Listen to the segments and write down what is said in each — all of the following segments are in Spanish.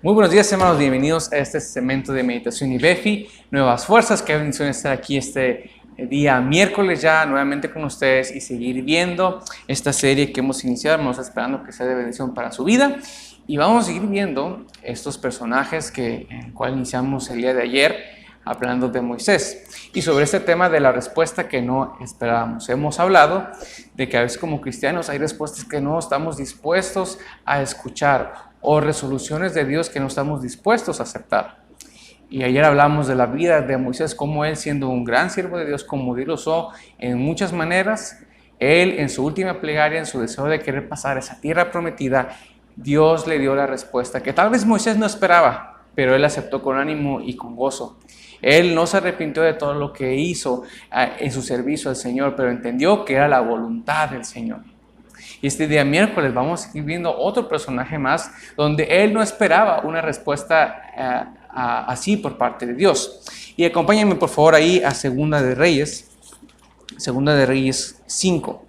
Muy buenos días, hermanos. Bienvenidos a este segmento de Meditación y Befi. Nuevas fuerzas. Qué bendición estar aquí este día miércoles ya nuevamente con ustedes y seguir viendo esta serie que hemos iniciado. Vamos esperando que sea de bendición para su vida. Y vamos a seguir viendo estos personajes en el cual iniciamos el día de ayer, hablando de Moisés. Y sobre este tema de la respuesta que no esperábamos. Hemos hablado de que a veces como cristianos hay respuestas que no estamos dispuestos a escuchar o resoluciones de Dios que no estamos dispuestos a aceptar. Y ayer hablamos de la vida de Moisés, como él, siendo un gran siervo de Dios, como Dios lo usó en muchas maneras, él en su última plegaria, en su deseo de querer pasar esa tierra prometida, Dios le dio la respuesta que tal vez Moisés no esperaba, pero él aceptó con ánimo y con gozo. Él no se arrepintió de todo lo que hizo en su servicio al Señor, pero entendió que era la voluntad del Señor. Y este día miércoles vamos a seguir viendo otro personaje más donde él no esperaba una respuesta así por parte de Dios. Y acompáñenme por favor ahí a Segunda de Reyes 5.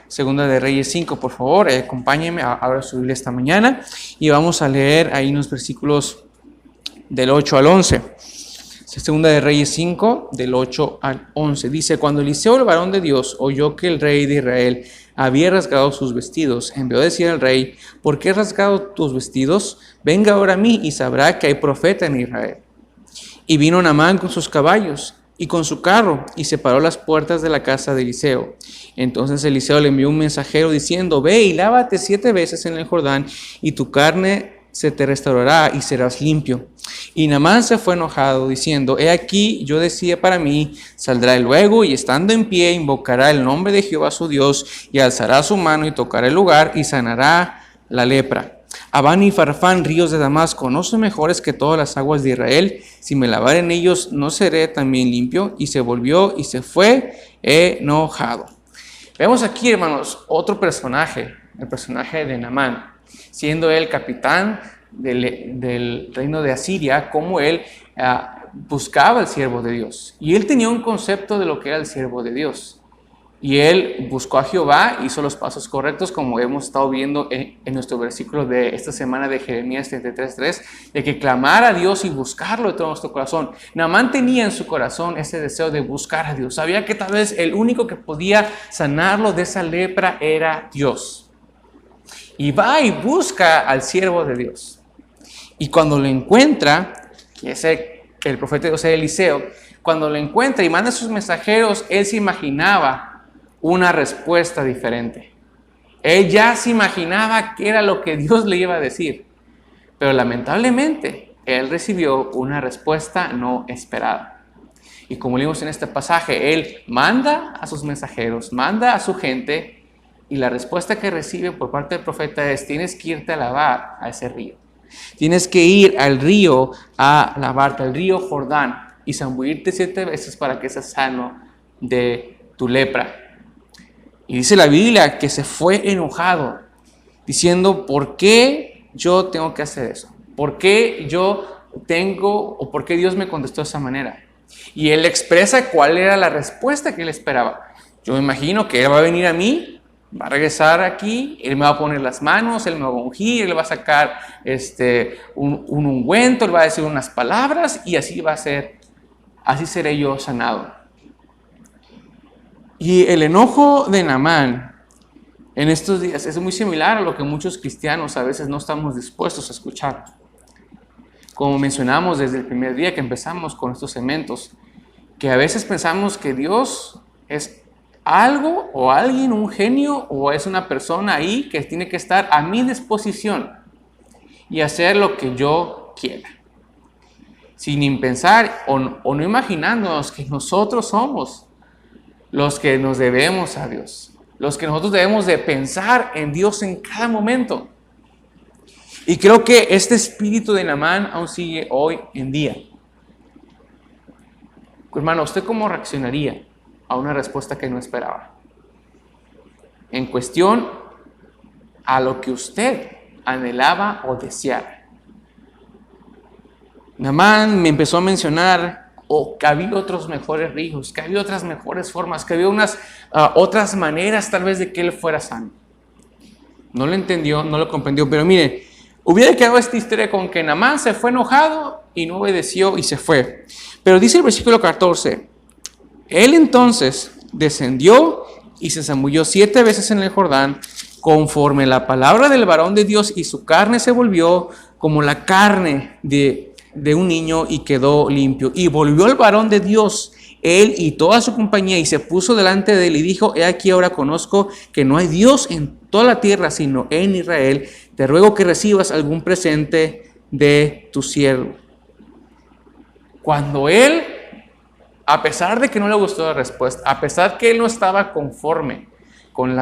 Segunda de Reyes 5, por favor, acompáñenme a abrir su Biblia esta mañana y vamos a leer ahí unos versículos del 8 al 11. Segunda de Reyes 5, del 8 al 11. Dice: Cuando Eliseo, el varón de Dios, oyó que el rey de Israel había rasgado sus vestidos, envió a decir al rey: ¿por qué has rasgado tus vestidos? Venga ahora a mí y sabrá que hay profeta en Israel. Y vino Naamán con sus caballos y con su carro y separó las puertas de la casa de Eliseo. Entonces Eliseo le envió un mensajero diciendo: Ve y lávate 7 veces en el Jordán y tu carne se te restaurará y serás limpio. Y Naamán se fue enojado, diciendo: He aquí, yo decía para mí, saldrá luego y estando en pie invocará el nombre de Jehová su Dios y alzará su mano y tocará el lugar y sanará la lepra. Abán y Farfán, ríos de Damasco, ¿no son mejores que todas las aguas de Israel? Si me lavare en ellos, ¿no seré también limpio? Y se volvió y se fue enojado. Vemos aquí, hermanos, otro personaje, el personaje de Naamán, siendo él capitán del reino de Asiria, como él buscaba al siervo de Dios. Y él tenía un concepto de lo que era el siervo de Dios. Y él buscó a Jehová, hizo los pasos correctos, como hemos estado viendo en nuestro versículo de esta semana de Jeremías 33:3, de que clamar a Dios y buscarlo de todo nuestro corazón. Naamán tenía en su corazón ese deseo de buscar a Dios. Sabía que tal vez el único que podía sanarlo de esa lepra era Dios. Y va y busca al siervo de Dios. Y cuando lo encuentra, que es el profeta de Dios, Eliseo, cuando lo encuentra y manda a sus mensajeros, él se imaginaba una respuesta diferente. Él ya se imaginaba qué era lo que Dios le iba a decir. Pero lamentablemente, él recibió una respuesta no esperada. Y como leímos en este pasaje, él manda a sus mensajeros, manda a su gente, y la respuesta que recibe por parte del profeta es: tienes que irte a lavar a ese río. Tienes que ir al río a lavarte, al río Jordán, y zambullirte 7 veces para que seas sano de tu lepra. Y dice la Biblia que se fue enojado, diciendo: ¿por qué yo tengo que hacer eso? ¿Por qué por qué Dios me contestó de esa manera? Y él expresa cuál era la respuesta que él esperaba. Yo me imagino que él va a venir a mí, va a regresar aquí, él me va a poner las manos, él me va a ungir, él va a sacar un ungüento, él va a decir unas palabras y así va a ser, así seré yo sanado. Y el enojo de Naamán en estos días es muy similar a lo que muchos cristianos a veces no estamos dispuestos a escuchar. Como mencionamos desde el primer día que empezamos con estos segmentos, que a veces pensamos que Dios es algo o alguien, un genio, o es una persona ahí que tiene que estar a mi disposición y hacer lo que yo quiera, sin pensar o no imaginándonos que nosotros somos los que nos debemos a Dios, los que nosotros debemos de pensar en Dios en cada momento. Y creo que este espíritu de Naamán aún sigue hoy en día. Hermano, ¿usted cómo reaccionaría a una respuesta que no esperaba? En cuestión a lo que usted anhelaba o deseaba. Naamán me empezó a mencionar que había otros mejores ríos, que había otras mejores formas, que había otras maneras tal vez de que él fuera sano. No lo entendió, no lo comprendió, pero mire, Hubiera quedado esta historia con que Naamán se fue enojado y no obedeció y se fue. Pero dice el versículo 14, él entonces descendió y se zambulló 7 veces en el Jordán, conforme la palabra del varón de Dios, y su carne se volvió como la carne de un niño y quedó limpio. Y volvió el varón de Dios, él y toda su compañía, y se puso delante de él y dijo, he aquí ahora conozco que no hay Dios en toda la tierra sino en Israel. Te ruego que recibas algún presente de tu siervo. Cuando él, a pesar de que no le gustó la respuesta, a pesar que él no estaba conforme con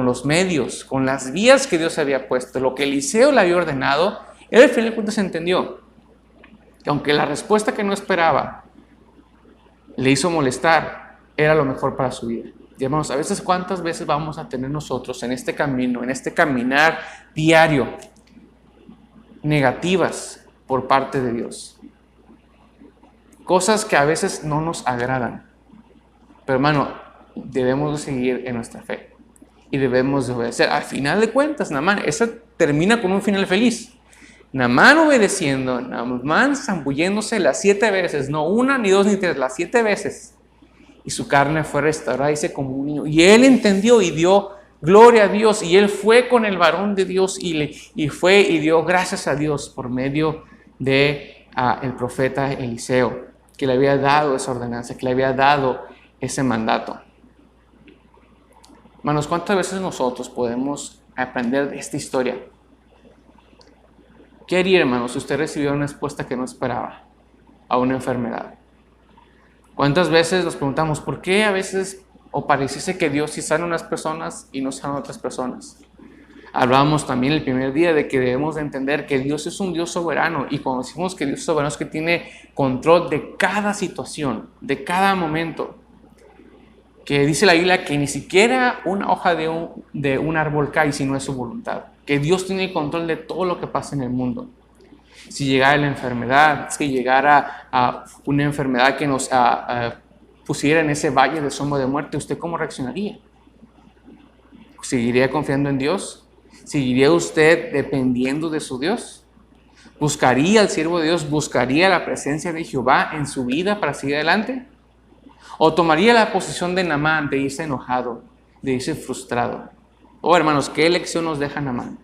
los medios, con las vías que Dios había puesto, lo que Eliseo le había ordenado, él al final de cuentas entendió que aunque la respuesta que no esperaba le hizo molestar, era lo mejor para su vida. Y hermanos, a veces cuántas veces vamos a tener nosotros en este camino, en este caminar diario, negativas por parte de Dios. Cosas que a veces no nos agradan. Pero hermano, debemos de seguir en nuestra fe. Y debemos de obedecer. Al final de cuentas, Naamán, esa termina con un final feliz. Naamán obedeciendo, Naamán zambulléndose las 7 veces, no 1, ni 2, ni 3, las 7 veces. Y su carne fue restaurada, dice, como un niño. Y él entendió y dio gloria a Dios. Y él fue con el varón de Dios y fue y dio gracias a Dios por medio de el profeta Eliseo, que le había dado esa ordenanza, que le había dado ese mandato. Hermanos, ¿cuántas veces nosotros podemos aprender de esta historia? ¿Qué haría, hermanos, si usted recibió una respuesta que no esperaba a una enfermedad? ¿Cuántas veces nos preguntamos por qué a veces o pareciese que Dios sí sana a unas personas y no sana a otras personas? Hablábamos también el primer día de que debemos de entender que Dios es un Dios soberano, y cuando decimos que Dios es soberano es que tiene control de cada situación, de cada momento. Que dice la Biblia que ni siquiera una hoja de un árbol cae si no es su voluntad. Que Dios tiene control de todo lo que pasa en el mundo. Si llegara la enfermedad, si llegara a una enfermedad que nos pusiera en ese valle de sombra de muerte, ¿usted cómo reaccionaría? ¿Seguiría confiando en Dios? ¿Seguiría usted dependiendo de su Dios? ¿Buscaría al siervo de Dios? ¿Buscaría la presencia de Jehová en su vida para seguir adelante? ¿O tomaría la posición de Naamán, de irse enojado, de irse frustrado? Oh, hermanos, ¿qué lección nos deja Naamán?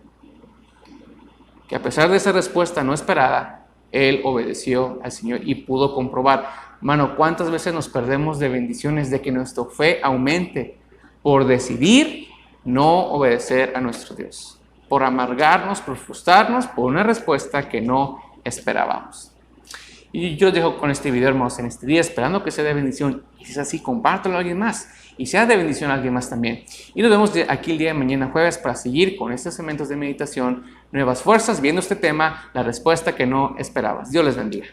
Que a pesar de esa respuesta no esperada, él obedeció al Señor y pudo comprobar. Hermano, ¿cuántas veces nos perdemos de bendiciones, de que nuestra fe aumente por decidir no obedecer a nuestro Dios? Por amargarnos, por frustrarnos, por una respuesta que no esperábamos. Y yo los dejo con este video, hermanos, en este día, esperando que sea de bendición. Y si es así, compártelo a alguien más. Y sea de bendición a alguien más también. Y nos vemos aquí el día de mañana jueves para seguir con estos segmentos de meditación, nuevas fuerzas, viendo este tema, la respuesta que no esperabas. Dios les bendiga.